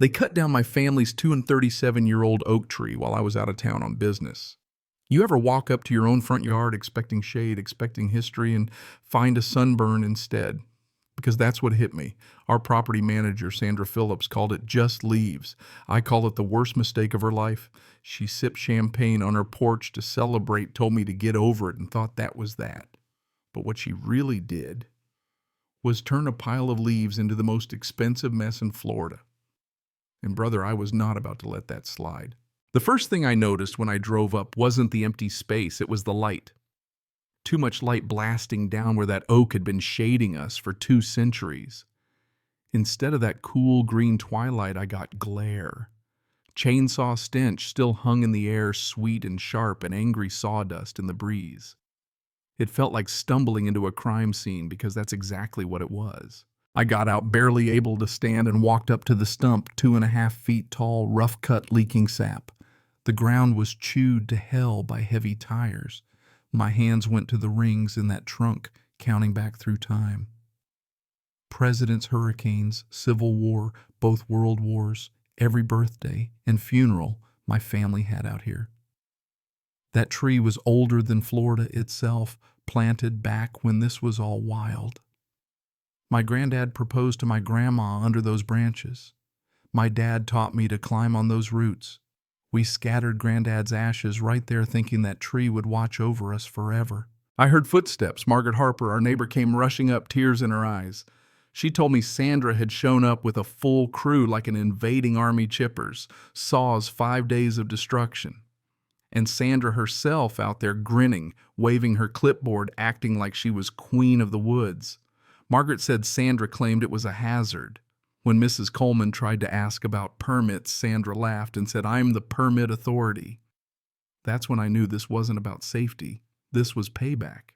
They cut down my family's 237-year-old oak tree while I was out of town on business. You ever walk up to your own front yard expecting shade, expecting history, and find a sunburn instead? Because that's what hit me. Our property manager, Sandra Phillips, called it just leaves. I call it the worst mistake of her life. She sipped champagne on her porch to celebrate, told me to get over it, and thought that was that. But what she really did was turn a pile of leaves into the most expensive mess in Florida. And brother, I was not about to let that slide. The first thing I noticed when I drove up wasn't the empty space, it was the light. Too much light blasting down where that oak had been shading us for 2 centuries. Instead of that cool green twilight, I got glare. Chainsaw stench still hung in the air, sweet and sharp, and angry sawdust in the breeze. It felt like stumbling into a crime scene because that's exactly what it was. I got out barely able to stand and walked up to the stump, 2.5 feet tall, rough-cut, leaking sap. The ground was chewed to hell by heavy tires. My hands went to the rings in that trunk, counting back through time. Presidents, hurricanes, Civil War, both world wars, every birthday and funeral my family had out here. That tree was older than Florida itself, planted back when this was all wild. My granddad proposed to my grandma under those branches. My dad taught me to climb on those roots. We scattered Granddad's ashes right there thinking that tree would watch over us forever. I heard footsteps. Margaret Harper, our neighbor, came rushing up, tears in her eyes. She told me Sandra had shown up with a full crew like an invading army chippers, saws 5 days of destruction. And Sandra herself out there grinning, waving her clipboard, acting like she was queen of the woods. Margaret said Sandra claimed it was a hazard. When Mrs. Coleman tried to ask about permits, Sandra laughed and said, "I'm the permit authority." That's when I knew this wasn't about safety. This was payback.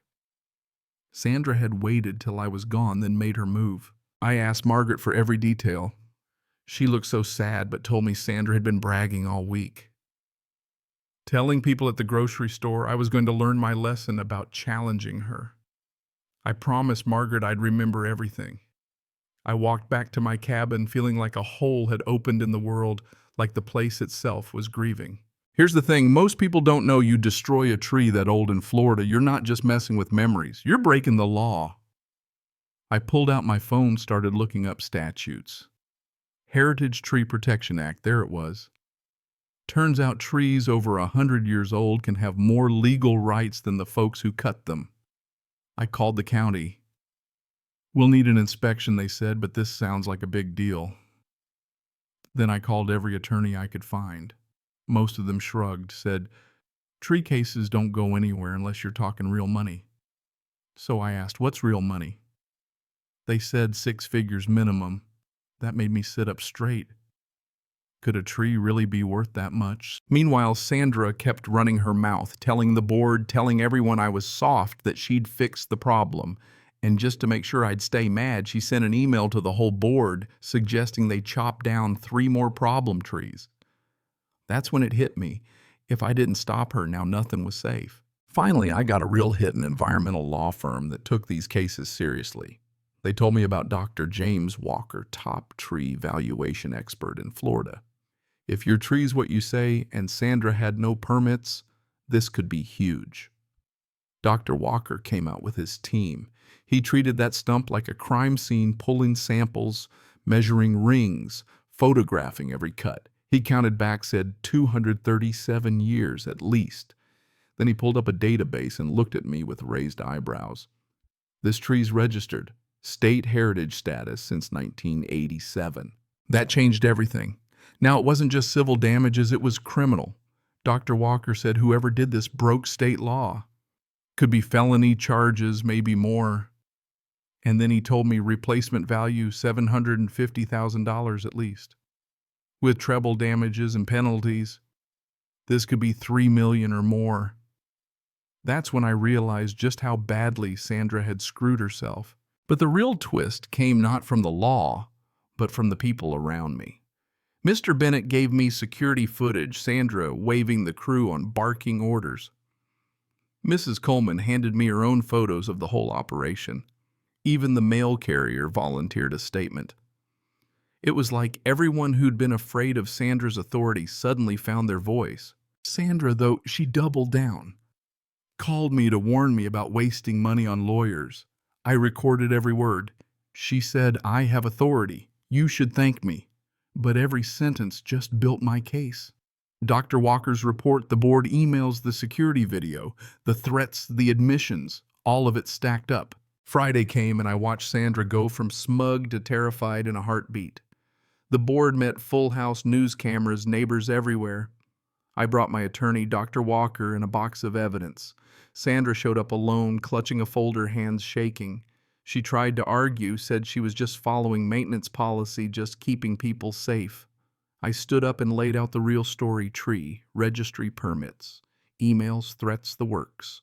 Sandra had waited till I was gone, then made her move. I asked Margaret for every detail. She looked so sad, but told me Sandra had been bragging all week. Telling people at the grocery store I was going to learn my lesson about challenging her. I promised Margaret I'd remember everything. I walked back to my cabin feeling like a hole had opened in the world, like the place itself was grieving. Here's the thing, most people don't know you destroy a tree that old in Florida. You're not just messing with memories, you're breaking the law. I pulled out my phone, started looking up statutes. Heritage Tree Protection Act, there it was. Turns out trees over 100 years old can have more legal rights than the folks who cut them. I called the county. "We'll need an inspection," they said, "but this sounds like a big deal." Then I called every attorney I could find. Most of them shrugged, said, "Tree cases don't go anywhere unless you're talking real money." So I asked, "What's real money?" They said 6 figures minimum. That made me sit up straight. Could a tree really be worth that much? Meanwhile, Sandra kept running her mouth, telling the board, telling everyone I was soft, that she'd fix the problem. And just to make sure I'd stay mad, she sent an email to the whole board suggesting they chop down 3 more problem trees. That's when it hit me. If I didn't stop her, now nothing was safe. Finally, I got a real hit an environmental law firm that took these cases seriously. They told me about Dr. James Walker, top tree valuation expert in Florida. If your tree's what you say and Sandra had no permits, this could be huge. Dr. Walker came out with his team. He treated that stump like a crime scene, pulling samples, measuring rings, photographing every cut. He counted back, said 237 years at least. Then he pulled up a database and looked at me with raised eyebrows. "This tree's registered, state heritage status since 1987. That changed everything. Now it wasn't just civil damages, it was criminal. Dr. Walker said whoever did this broke state law. Could be felony charges, maybe more. And then he told me replacement value $750,000 at least. With treble damages and penalties, this could be $3 million or more. That's when I realized just how badly Sandra had screwed herself. But the real twist came not from the law, but from the people around me. Mr. Bennett gave me security footage, Sandra waving the crew on barking orders. Mrs. Coleman handed me her own photos of the whole operation. Even the mail carrier volunteered a statement. It was like everyone who'd been afraid of Sandra's authority suddenly found their voice. Sandra, though, she doubled down. Called me to warn me about wasting money on lawyers. I recorded every word. She said, I have authority. You should thank me. But every sentence just built my case. Dr. Walker's report, the board emails, the security video, the threats, the admissions, all of it stacked up. Friday came and I watched Sandra go from smug to terrified in a heartbeat. The board met, full house, news cameras, neighbors everywhere. I brought my attorney, Dr. Walker, and a box of evidence. Sandra showed up alone, clutching a folder, hands shaking. She tried to argue, said she was just following maintenance policy, just keeping people safe. I stood up and laid out the real story: tree, registry permits, emails, threats, the works.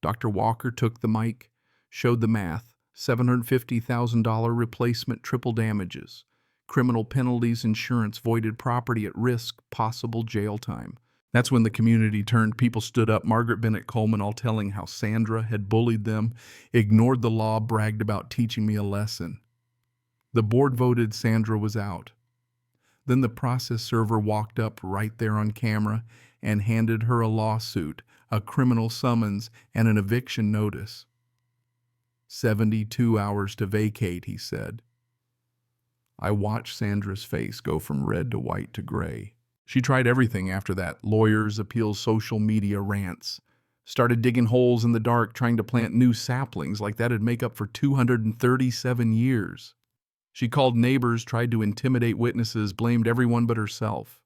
Dr. Walker took the mic, showed the math: $750,000 replacement, triple damages, criminal penalties, insurance, voided property at risk, possible jail time. That's when the community turned. People stood up. Margaret Bennett Coleman, all telling how Sandra had bullied them, ignored the law, bragged about teaching me a lesson. The board voted Sandra was out. Then the process server walked up right there on camera and handed her a lawsuit, a criminal summons, and an eviction notice. 72 hours to vacate, he said. I watched Sandra's face go from red to white to gray. She tried everything after that: lawyers, appeals, social media, rants. Started digging holes in the dark, trying to plant new saplings like that'd make up for 237 years. She called neighbors, tried to intimidate witnesses, blamed everyone but herself.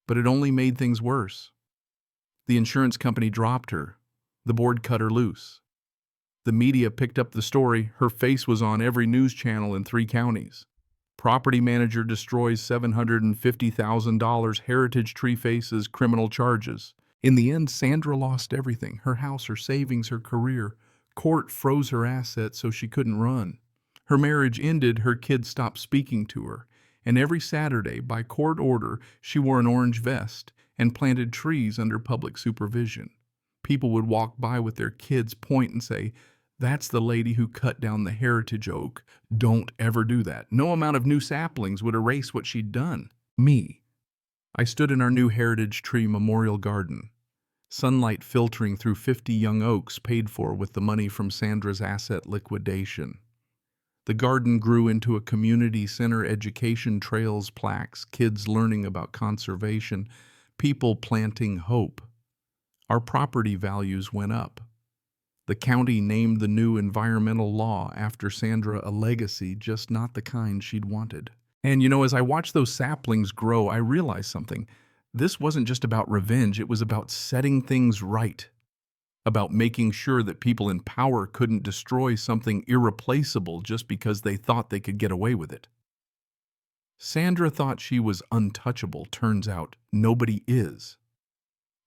But it only made things worse. The insurance company dropped her. The board cut her loose. The media picked up the story. Her face was on every news channel in 3 counties. Property manager destroys $750,000, heritage tree faces criminal charges. In the end, Sandra lost everything: her house, her savings, her career. Court froze her assets so she couldn't run. Her marriage ended, her kids stopped speaking to her. And every Saturday, by court order, she wore an orange vest and planted trees under public supervision. People would walk by with their kids, point and say, "That's the lady who cut down the heritage oak. Don't ever do that." No amount of new saplings would erase what she'd done. Me. I stood in our new heritage tree memorial garden, sunlight filtering through 50 young oaks paid for with the money from Sandra's asset liquidation. The garden grew into a community center: education, trails, plaques, kids learning about conservation, people planting hope. Our property values went up. The county named the new environmental law after Sandra, a legacy, just not the kind she'd wanted. And as I watched those saplings grow, I realized something. This wasn't just about revenge, it was about setting things right. About making sure that people in power couldn't destroy something irreplaceable just because they thought they could get away with it. Sandra thought she was untouchable. Turns out nobody is.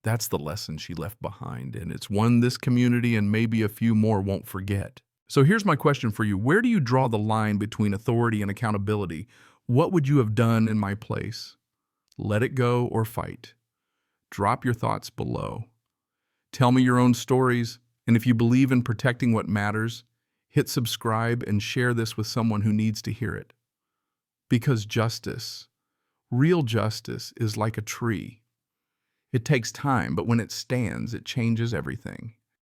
That's the lesson she left behind, and it's one this community and maybe a few more won't forget. So here's my question for you. Where do you draw the line between authority and accountability? What would you have done in my place? Let it go or fight? Drop your thoughts below. Tell me your own stories, and if you believe in protecting what matters, hit subscribe and share this with someone who needs to hear it. Because justice, real justice, is like a tree. It takes time, but when it stands, it changes everything.